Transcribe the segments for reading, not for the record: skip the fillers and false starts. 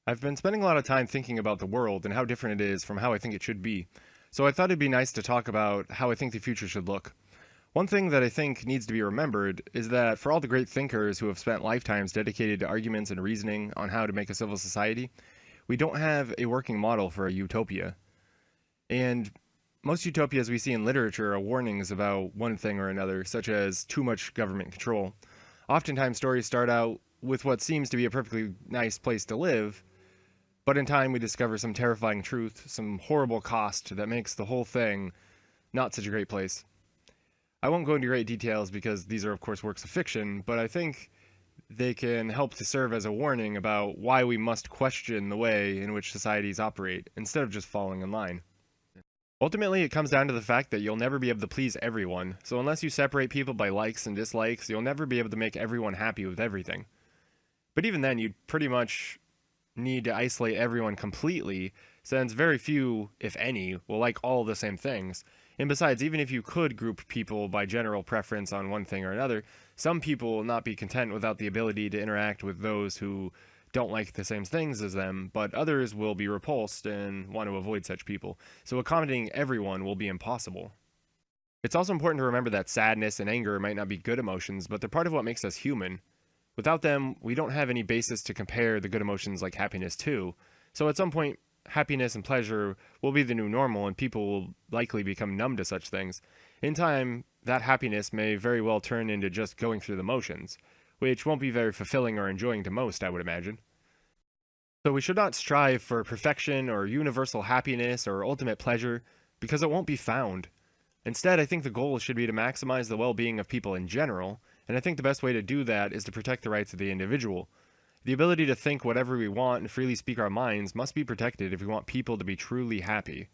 I've been spending a lot of time thinking about the world and how different it is from how I think it should be. So I thought it'd be nice to talk about how I think the future should look. One thing that I think needs to be remembered is that for all the great thinkers who have spent lifetimes dedicated to arguments and reasoning on how to make a civil society, we don't have a working model for a utopia. And most utopias we see in literature are warnings about one thing or another, such as too much government control. Oftentimes, stories start out with what seems to be a perfectly nice place to live, but in time, we discover some terrifying truth, some horrible cost that makes the whole thing not such a great place. I won't go into great details because these are, of course, works of fiction, but I think they can help to serve as a warning about why we must question the way in which societies operate instead of just falling in line. Ultimately, it comes down to the fact that you'll never be able to please everyone, so unless you separate people by likes and dislikes, you'll never be able to make everyone happy with everything. But even then, you'd pretty much need to isolate everyone completely, since very few, if any, will like all the same things. And besides, even if you could group people by general preference on one thing or another, some people will not be content without the ability to interact with those who don't like the same things as them, but others will be repulsed and want to avoid such people. So accommodating everyone will be impossible. It's also important to remember that sadness and anger might not be good emotions, but they're part of what makes us human. Without them, we don't have any basis to compare the good emotions like happiness to. So at some point, happiness and pleasure will be the new normal and people will likely become numb to such things. In time, that happiness may very well turn into just going through the motions, which won't be very fulfilling or enjoying to most, I would imagine. So we should not strive for perfection or universal happiness or ultimate pleasure because it won't be found. Instead, I think the goal should be to maximize the well-being of people in general, and I think the best way to do that is to protect the rights of the individual. The ability to think whatever we want and freely speak our minds must be protected if we want people to be truly happy,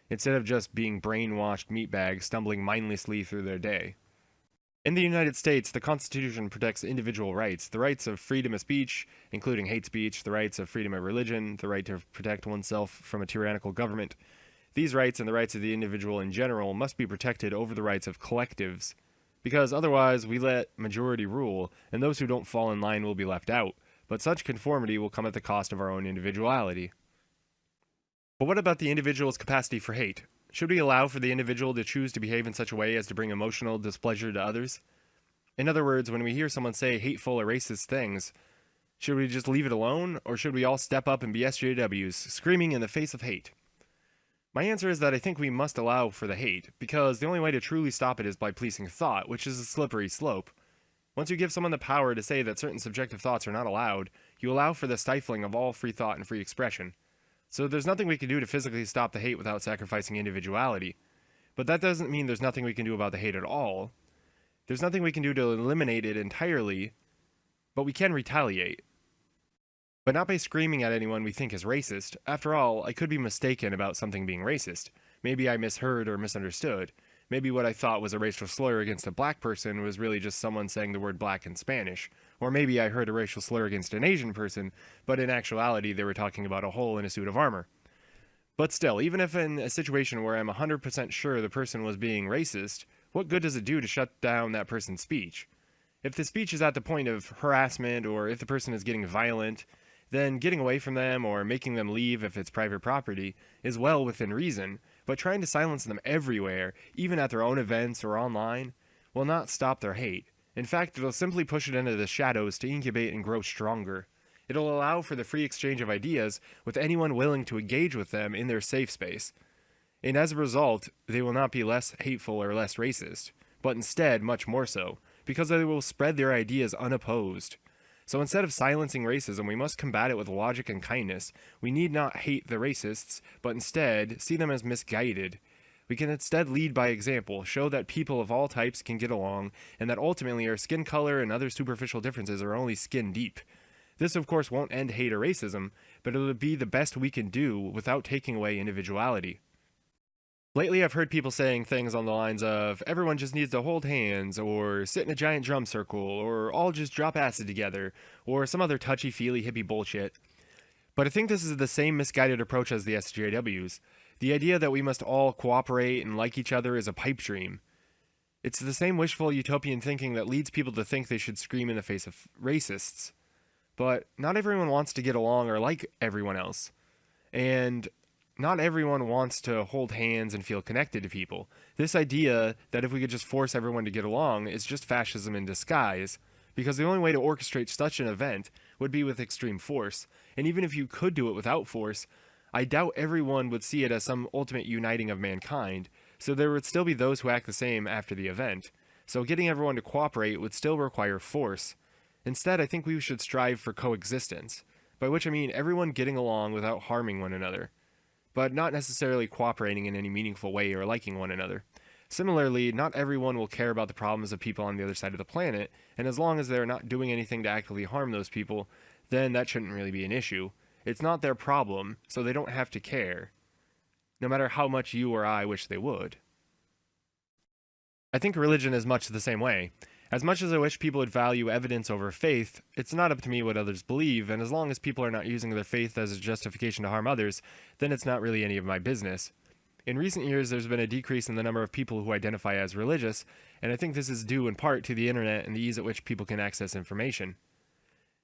instead of just being brainwashed meatbags stumbling mindlessly through their day. In the United States, the Constitution protects individual rights, the rights of freedom of speech, including hate speech, the rights of freedom of religion, the right to protect oneself from a tyrannical government. These rights and the rights of the individual in general must be protected over the rights of collectives, because otherwise we let majority rule, and those who don't fall in line will be left out, but such conformity will come at the cost of our own individuality. But what about the individual's capacity for hate? Should we allow for the individual to choose to behave in such a way as to bring emotional displeasure to others? In other words, when we hear someone say hateful or racist things, should we just leave it alone, or should we all step up and be SJWs, screaming in the face of hate? My answer is that I think we must allow for the hate, because the only way to truly stop it is by policing thought, which is a slippery slope. Once you give someone the power to say that certain subjective thoughts are not allowed, you allow for the stifling of all free thought and free expression. So there's nothing we can do to physically stop the hate without sacrificing individuality. But that doesn't mean there's nothing we can do about the hate at all. There's nothing we can do to eliminate it entirely, but we can retaliate. But not by screaming at anyone we think is racist. After all, I could be mistaken about something being racist. Maybe I misheard or misunderstood. Maybe what I thought was a racial slur against a black person was really just someone saying the word black in Spanish. Or maybe I heard a racial slur against an Asian person, but in actuality they were talking about a hole in a suit of armor. But still, even if in a situation where I'm 100% sure the person was being racist, what good does it do to shut down that person's speech? If the speech is at the point of harassment, or if the person is getting violent, then getting away from them or making them leave if it's private property is well within reason, but trying to silence them everywhere, even at their own events or online, will not stop their hate. In fact, it'll simply push it into the shadows to incubate and grow stronger. It'll allow for the free exchange of ideas with anyone willing to engage with them in their safe space. And as a result, they will not be less hateful or less racist, but instead much more so, because they will spread their ideas unopposed. So instead of silencing racism, we must combat it with logic and kindness. We need not hate the racists, but instead see them as misguided. We can instead lead by example, show that people of all types can get along, and that ultimately our skin color and other superficial differences are only skin deep. This of course won't end hate or racism, but it'll be the best we can do without taking away individuality. Lately I've heard people saying things on the lines of, everyone just needs to hold hands, or sit in a giant drum circle, or all just drop acid together, or some other touchy-feely hippie bullshit. But I think this is the same misguided approach as the SJWs. The idea that we must all cooperate and like each other is a pipe dream. It's the same wishful utopian thinking that leads people to think they should scream in the face of racists. but not everyone wants to get along or like everyone else. And not everyone wants to hold hands and feel connected to people. This idea that if we could just force everyone to get along is just fascism in disguise, because the only way to orchestrate such an event would be with extreme force. And even if you could do it without force, I doubt everyone would see it as some ultimate uniting of mankind, so there would still be those who act the same after the event. So getting everyone to cooperate would still require force. Instead, I think we should strive for coexistence, by which I mean everyone getting along without harming one another, but not necessarily cooperating in any meaningful way or liking one another. Similarly, not everyone will care about the problems of people on the other side of the planet, and as long as they're not doing anything to actively harm those people, then that shouldn't really be an issue. It's not their problem, so they don't have to care, no matter how much you or I wish they would. I think religion is much the same way. As much as I wish people would value evidence over faith, it's not up to me what others believe, and as long as people are not using their faith as a justification to harm others, then it's not really any of my business. In recent years, there's been a decrease in the number of people who identify as religious, and I think this is due in part to the internet and the ease at which people can access information.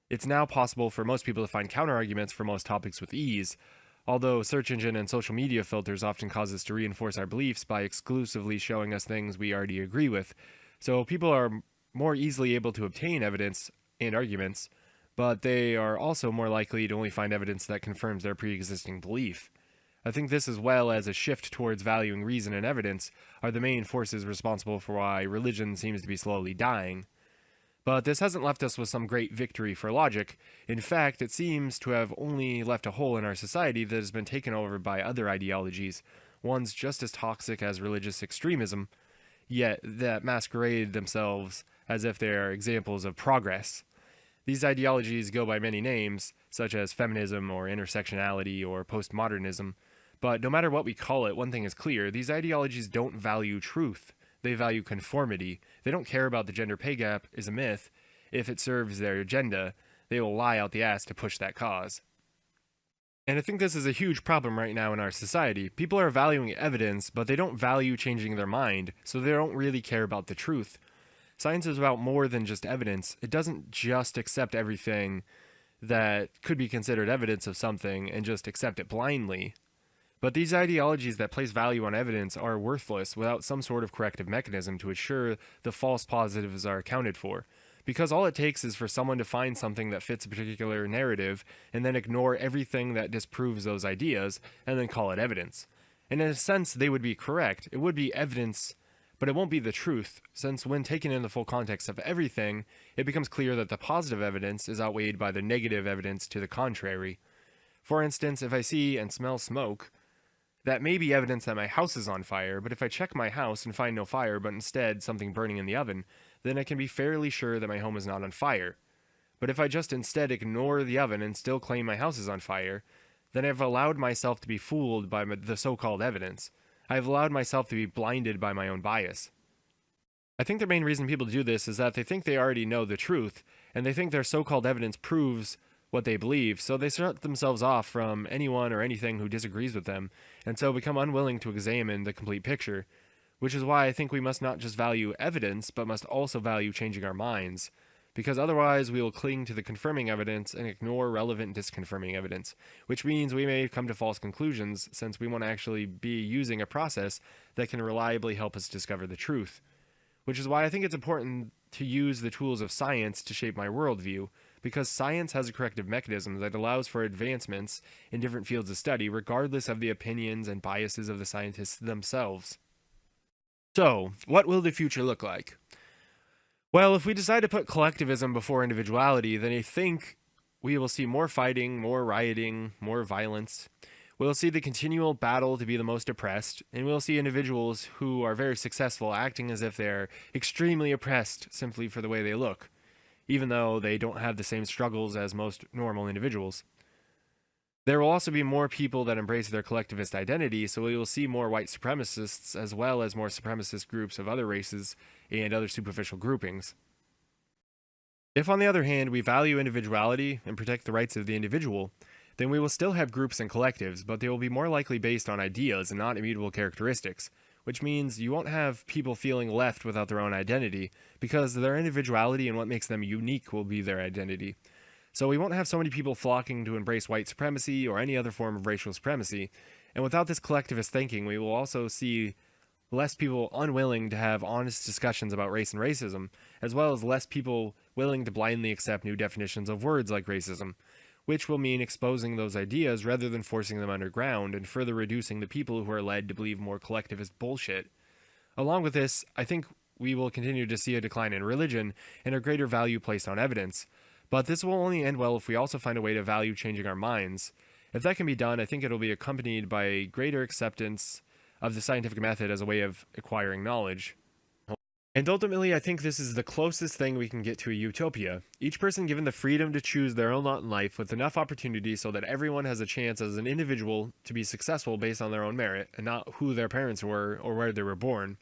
It's now possible for most people to find counterarguments for most topics with ease, although search engine and social media filters often cause us to reinforce our beliefs by exclusively showing us things we already agree with. So people are more easily able to obtain evidence and arguments, but they are also more likely to only find evidence that confirms their pre-existing belief. I think this, as well as a shift towards valuing reason and evidence, are the main forces responsible for why religion seems to be slowly dying. But this hasn't left us with some great victory for logic. In fact, it seems to have only left a hole in our society that has been taken over by other ideologies, ones just as toxic as religious extremism, yet that masquerade themselves as if they are examples of progress. These ideologies go by many names, such as feminism or intersectionality or postmodernism, but no matter what we call it, one thing is clear: these ideologies don't value truth. They value conformity. They don't care about the gender pay gap is a myth. If it serves their agenda, they will lie out the ass to push that cause. And I think this is a huge problem right now in our society. People are valuing evidence, but they don't value changing their mind, so they don't really care about the truth. Science is about more than just evidence. It doesn't just accept everything that could be considered evidence of something and just accept it blindly. But these ideologies that place value on evidence are worthless without some sort of corrective mechanism to ensure the false positives are accounted for. Because all it takes is for someone to find something that fits a particular narrative and then ignore everything that disproves those ideas and then call it evidence. And in a sense, they would be correct. It would be evidence, but it won't be the truth, since when taken in the full context of everything, it becomes clear that the positive evidence is outweighed by the negative evidence to the contrary. For instance, if I see and smell smoke, that may be evidence that my house is on fire, but if I check my house and find no fire, but instead something burning in the oven, then I can be fairly sure that my home is not on fire. But if I just instead ignore the oven and still claim my house is on fire, then I've allowed myself to be fooled by the so-called evidence. I've allowed myself to be blinded by my own bias. I think the main reason people do this is that they think they already know the truth, and they think their so-called evidence proves what they believe, so they shut themselves off from anyone or anything who disagrees with them, and so become unwilling to examine the complete picture, which is why I think we must not just value evidence, but must also value changing our minds, because otherwise we will cling to the confirming evidence and ignore relevant disconfirming evidence, which means we may come to false conclusions since we won't actually be using a process that can reliably help us discover the truth. Which is why I think it's important to use the tools of science to shape my worldview, because science has a corrective mechanism that allows for advancements in different fields of study, regardless of the opinions and biases of the scientists themselves. So, what will the future look like? Well, if we decide to put collectivism before individuality, then I think we will see more fighting, more rioting, more violence. We'll see the continual battle to be the most oppressed, and we'll see individuals who are very successful acting as if they're extremely oppressed simply for the way they look, even though they don't have the same struggles as most normal individuals. There will also be more people that embrace their collectivist identity, so we will see more white supremacists as well as more supremacist groups of other races and other superficial groupings. If, on the other hand, we value individuality and protect the rights of the individual, then we will still have groups and collectives, but they will be more likely based on ideas and not immutable characteristics, which means you won't have people feeling left without their own identity, because their individuality and what makes them unique will be their identity. So we won't have so many people flocking to embrace white supremacy or any other form of racial supremacy. And without this collectivist thinking, we will also see less people unwilling to have honest discussions about race and racism, as well as less people willing to blindly accept new definitions of words like racism, which will mean exposing those ideas rather than forcing them underground and further reducing the people who are led to believe more collectivist bullshit. Along with this, I think we will continue to see a decline in religion and a greater value placed on evidence, but this will only end well if we also find a way to value changing our minds. If that can be done, I think it'll be accompanied by a greater acceptance of the scientific method as a way of acquiring knowledge. And ultimately, I think this is the closest thing we can get to a utopia. Each person given the freedom to choose their own lot in life with enough opportunity so that everyone has a chance as an individual to be successful based on their own merit and not who their parents were or where they were born.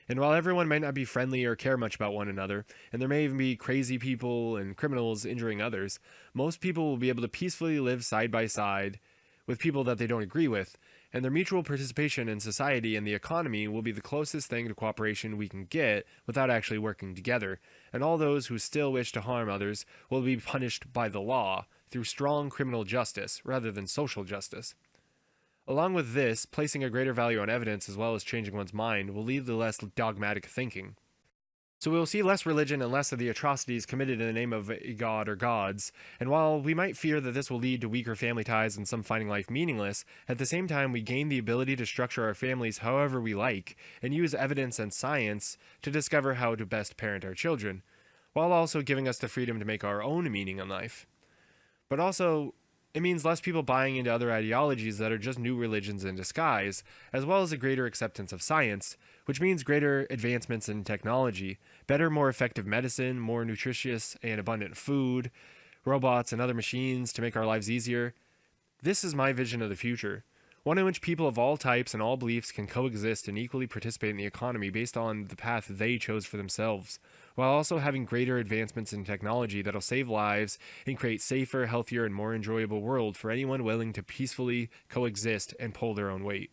And while everyone might not be friendly or care much about one another, and there may even be crazy people and criminals injuring others, most people will be able to peacefully live side by side with people that they don't agree with, and their mutual participation in society and the economy will be the closest thing to cooperation we can get without actually working together, and all those who still wish to harm others will be punished by the law through strong criminal justice rather than social justice. Along with this, placing a greater value on evidence as well as changing one's mind will lead to less dogmatic thinking. So we will see less religion and less of the atrocities committed in the name of a god or gods, and while we might fear that this will lead to weaker family ties and some finding life meaningless, at the same time we gain the ability to structure our families however we like, and use evidence and science to discover how to best parent our children, while also giving us the freedom to make our own meaning in life. But also, it means less people buying into other ideologies that are just new religions in disguise, as well as a greater acceptance of science, which means greater advancements in technology, better, more effective medicine, more nutritious and abundant food, robots and other machines to make our lives easier. This is my vision of the future, one in which people of all types and all beliefs can coexist and equally participate in the economy based on the path they chose for themselves, while also having greater advancements in technology that'll save lives and create safer, healthier, and more enjoyable world for anyone willing to peacefully coexist and pull their own weight.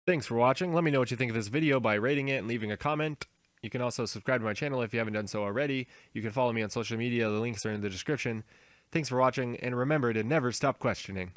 Thanks for watching. Let me know what you think of this video by rating it and leaving a comment. You can also subscribe to my channel if you haven't done so already. You can follow me on social media. The links are in the description. Thanks for watching, and remember to never stop questioning.